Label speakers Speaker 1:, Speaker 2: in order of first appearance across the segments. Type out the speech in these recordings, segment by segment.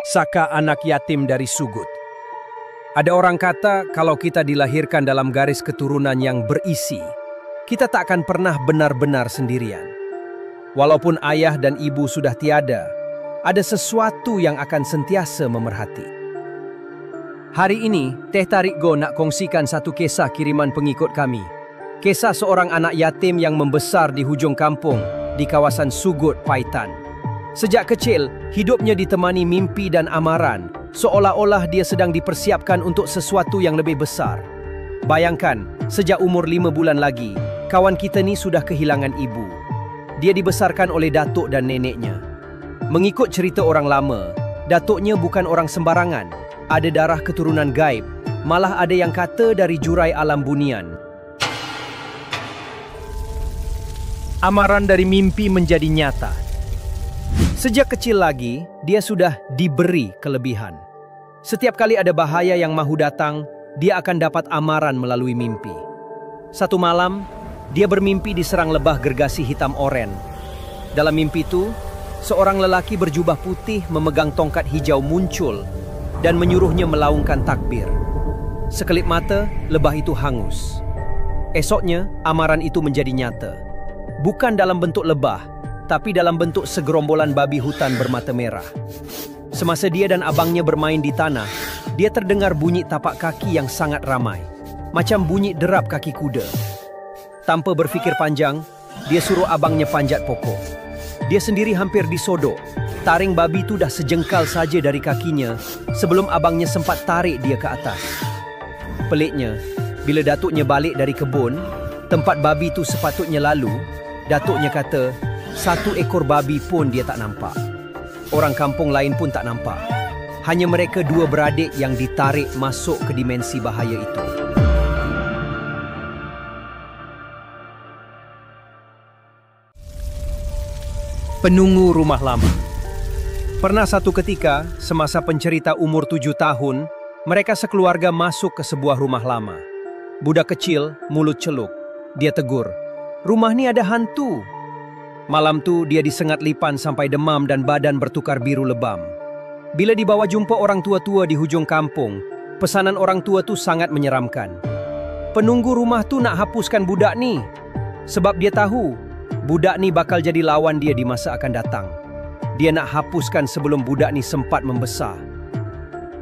Speaker 1: Saka anak yatim dari Sugut. Ada orang kata kalau kita dilahirkan dalam garis keturunan yang berisi, kita tak akan pernah benar-benar sendirian. Walaupun ayah dan ibu sudah tiada, ada sesuatu yang akan sentiasa memerhati. Hari ini, Teh Tarik Go nak kongsikan satu kisah kiriman pengikut kami. Kisah seorang anak yatim yang membesar di hujung kampung di kawasan Sugut, Paitan. Sejak kecil, hidupnya ditemani mimpi dan amaran, seolah-olah dia sedang dipersiapkan untuk sesuatu yang lebih besar. Bayangkan, sejak umur 5 bulan lagi, kawan kita ni sudah kehilangan ibu. Dia dibesarkan oleh datuk dan neneknya. Mengikut cerita orang lama, datuknya bukan orang sembarangan, ada darah keturunan gaib, malah ada yang kata dari jurai alam bunian. Amaran dari mimpi menjadi nyata. Sejak kecil lagi, dia sudah diberi kelebihan. Setiap kali ada bahaya yang mahu datang, dia akan dapat amaran melalui mimpi. Satu malam, dia bermimpi diserang lebah gergasi hitam oren. Dalam mimpi itu, seorang lelaki berjubah putih memegang tongkat hijau muncul dan menyuruhnya melaungkan takbir. Sekelip mata, lebah itu hangus. Esoknya, amaran itu menjadi nyata. Bukan dalam bentuk lebah, tapi dalam bentuk segerombolan babi hutan bermata merah. Semasa dia dan abangnya bermain di tanah, dia terdengar bunyi tapak kaki yang sangat ramai, macam bunyi derap kaki kuda. Tanpa berfikir panjang, dia suruh abangnya panjat pokok. Dia sendiri hampir disodok. Taring babi itu dah sejengkal saja dari kakinya sebelum abangnya sempat tarik dia ke atas. Peliknya, bila datuknya balik dari kebun, tempat babi itu sepatutnya lalu, datuknya kata, satu ekor babi pun dia tak nampak. Orang kampung lain pun tak nampak. Hanya mereka dua beradik yang ditarik masuk ke dimensi bahaya itu. Penunggu rumah lama. Pernah satu ketika, semasa pencerita umur 7 tahun, mereka sekeluarga masuk ke sebuah rumah lama. Budak kecil, mulut celuk. Dia tegur, "Rumah ni ada hantu." Malam tu dia disengat lipan sampai demam dan badan bertukar biru lebam. Bila dibawa jumpa orang tua-tua di hujung kampung, pesanan orang tua tu sangat menyeramkan. Penunggu rumah tu nak hapuskan budak ni, sebab dia tahu budak ni bakal jadi lawan dia di masa akan datang. Dia nak hapuskan sebelum budak ni sempat membesar.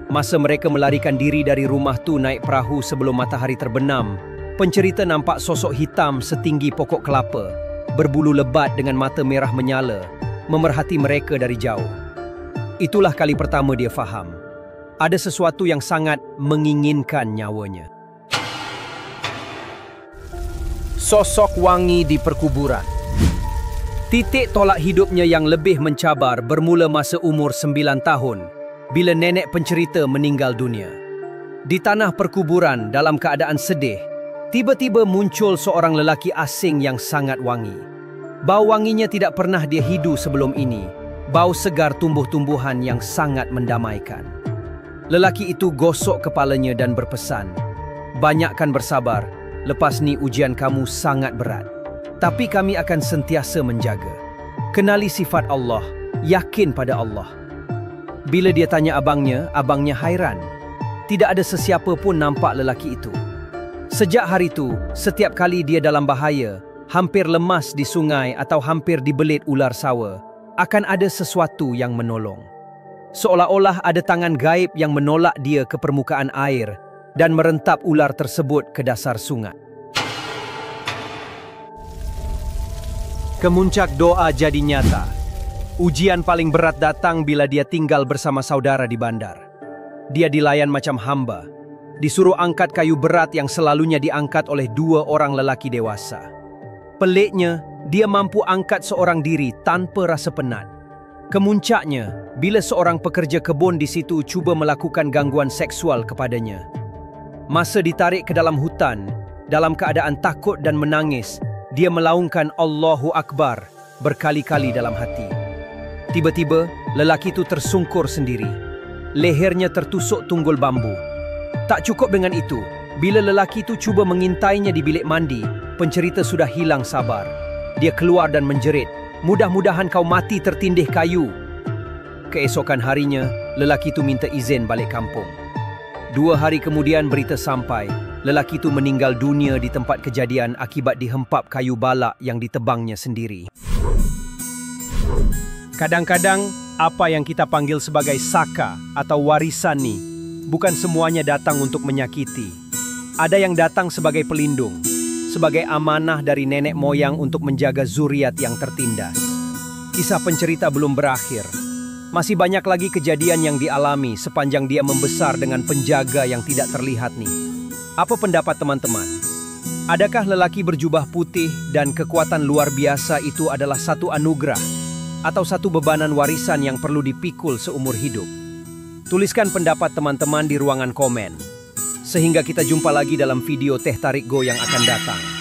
Speaker 1: Masa mereka melarikan diri dari rumah tu naik perahu sebelum matahari terbenam, pencerita nampak sosok hitam setinggi pokok kelapa, berbulu lebat dengan mata merah menyala, memerhati mereka dari jauh. Itulah kali pertama dia faham. Ada sesuatu yang sangat menginginkan nyawanya. Sosok wangi di perkuburan. Titik tolak hidupnya yang lebih mencabar bermula masa umur 9 tahun, bila nenek pencerita meninggal dunia. Di tanah perkuburan dalam keadaan sedih, tiba-tiba muncul seorang lelaki asing yang sangat wangi. Bau wanginya tidak pernah dia hidu sebelum ini. Bau segar tumbuh-tumbuhan yang sangat mendamaikan. Lelaki itu gosok kepalanya dan berpesan, "Banyakkan bersabar, lepas ni ujian kamu sangat berat. Tapi kami akan sentiasa menjaga. Kenali sifat Allah, yakin pada Allah." Bila dia tanya abangnya hairan. Tidak ada sesiapa pun nampak lelaki itu. Sejak hari itu, setiap kali dia dalam bahaya, hampir lemas di sungai atau hampir dibelit ular sawa, akan ada sesuatu yang menolong. Seolah-olah ada tangan gaib yang menolak dia ke permukaan air dan merentap ular tersebut ke dasar sungai. Kemuncak doa jadi nyata. Ujian paling berat datang bila dia tinggal bersama saudara di bandar. Dia dilayan macam hamba. Disuruh angkat kayu berat yang selalunya diangkat oleh 2 orang lelaki dewasa. Peliknya, dia mampu angkat seorang diri tanpa rasa penat. Kemuncaknya, bila seorang pekerja kebun di situ cuba melakukan gangguan seksual kepadanya. Masa ditarik ke dalam hutan, dalam keadaan takut dan menangis, dia melaungkan Allahu Akbar berkali-kali dalam hati. Tiba-tiba, lelaki itu tersungkur sendiri. Lehernya tertusuk tunggul bambu. Tak cukup dengan itu, bila lelaki itu cuba mengintainya di bilik mandi, pencerita sudah hilang sabar. Dia keluar dan menjerit, "Mudah-mudahan kau mati tertindih kayu." Keesokan harinya, lelaki itu minta izin balik kampung. 2 hari kemudian berita sampai, lelaki itu meninggal dunia di tempat kejadian akibat dihempap kayu balak yang ditebangnya sendiri. Kadang-kadang, apa yang kita panggil sebagai saka atau warisan nih, bukan semuanya datang untuk menyakiti. Ada yang datang sebagai pelindung, sebagai amanah dari nenek moyang untuk menjaga zuriat yang tertindas. Kisah pencerita belum berakhir. Masih banyak lagi kejadian yang dialami sepanjang dia membesar dengan penjaga yang tidak terlihat nih. Apa pendapat teman-teman? Adakah lelaki berjubah putih dan kekuatan luar biasa itu adalah satu anugerah atau satu bebanan warisan yang perlu dipikul seumur hidup? Tuliskan pendapat teman-teman di ruangan komen. Sehingga kita jumpa lagi dalam video Teh Tarik Go yang akan datang.